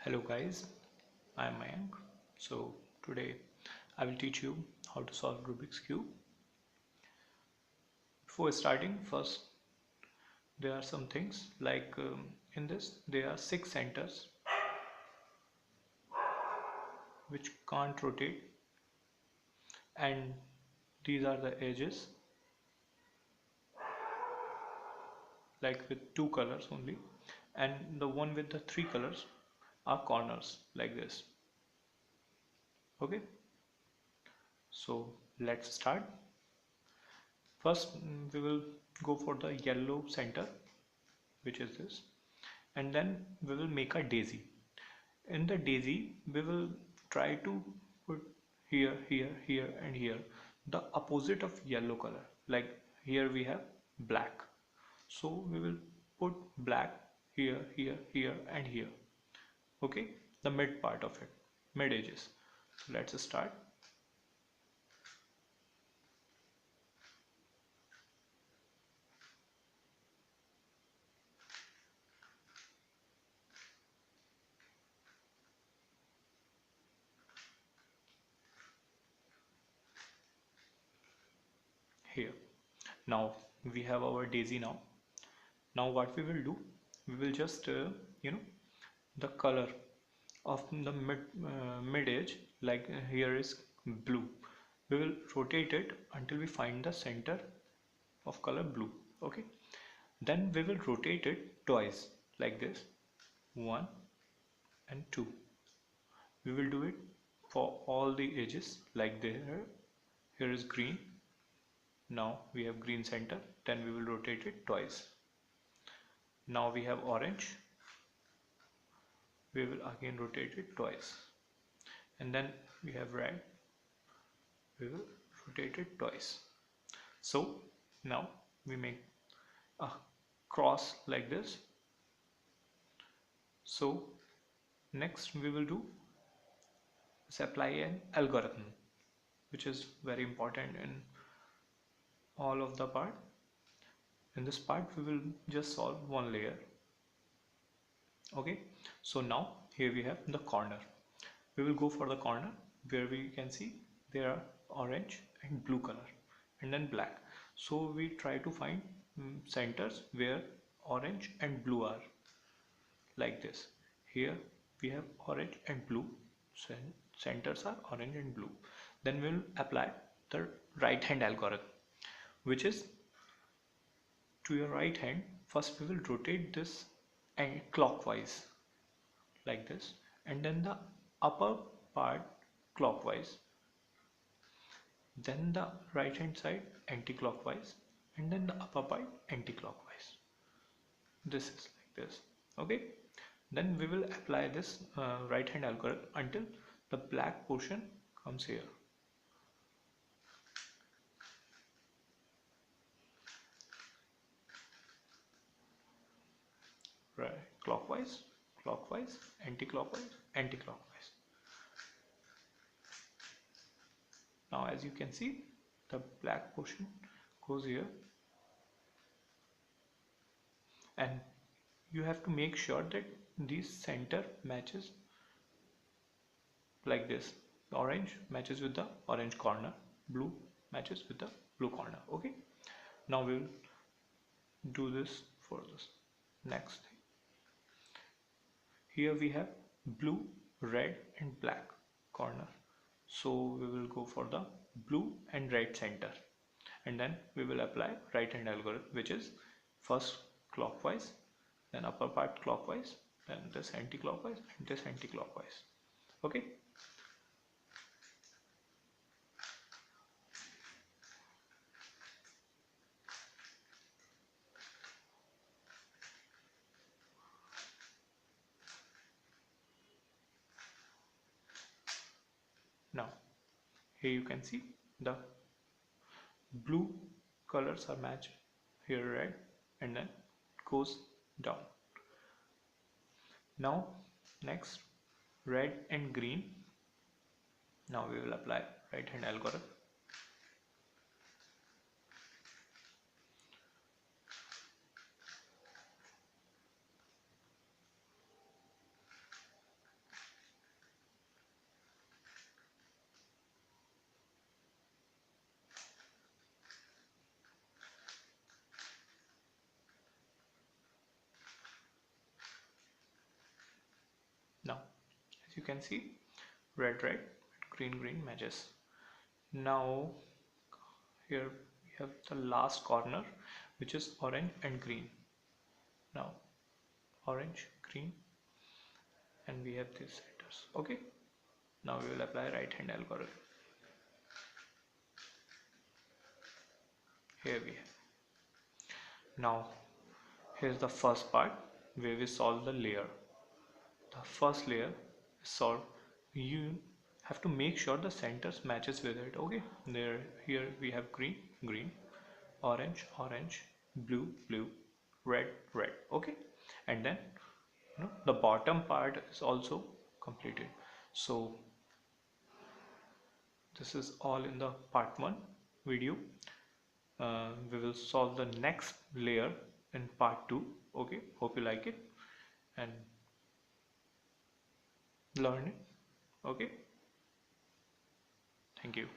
Hello guys, I am Mayank. So today I will teach you how to solve Rubik's Cube. Before starting, first there are some things like in this there are 6 centers which can't rotate, and these are the edges, like with 2 colors only, and the one with the 3 colors are corners like this. Okay, so let's start. First we will go for the yellow center, which is this, and then we will make a daisy. In the daisy we will try to put here and here the opposite of yellow color, like here we have black, so we will put black here and here. Okay, the mid part of it, mid edges. So let's start. Here now we have our daisy. Now what we will do, we will just you know the color of the mid edge, like here is blue. We will rotate it until we find the center of color blue. Okay, then we will rotate it twice like this, 1 and 2. We will do it for all the edges, like there. Here is green. Now we have green center, then we will rotate it twice. Now we have orange, we will again rotate it twice, and then we have red, we will rotate it twice. So now we make a cross like this. So next we will do is apply an algorithm, which is very important in all of the part. In this part we will just solve one layer. Okay, so now here we have the corner. We will go for the corner where we can see there are orange and blue color and then black. So we try to find centers where orange and blue are, like this. Here we have orange and blue, centers are orange and blue. Then we will apply the right hand algorithm, which is to your right hand. First we will rotate this and clockwise like this, and then the upper part clockwise, then the right hand side anti-clockwise, and then the upper part anti-clockwise. This is like this. Okay, then we will apply this right hand algorithm until the black portion comes here. Right, clockwise, clockwise, anti-clockwise, anti-clockwise. Now as you can see, the black portion goes here, and you have to make sure that this center matches like this. Orange matches with the orange corner, blue matches with the blue corner. Okay, now we will do this for this next thing. Here we have blue, red and black corner, so we will go for the blue and red center, and then we will apply right hand algorithm, which is first clockwise, then upper part clockwise, then this anti-clockwise and this anti-clockwise. Okay, now here you can see the blue colors are matched, here red, and then goes down. Now next, red and green. Now we will apply right hand algorithm. as you can see, red red, green green matches. Now here we have the last corner, which is orange and green. Now orange, green, and we have these centers. Okay, now we will apply right hand algorithm. Here we have. Now here's the first part where we solve the layer. The first layer is solved. You have to make sure the centers matches with it. Okay, there here we have green green, orange orange, blue blue, red red. Okay, and then the bottom part is also completed. So this is all in the part 1 video. We will solve the next layer in part 2. Okay, hope you like it and learn it. Okay, thank you.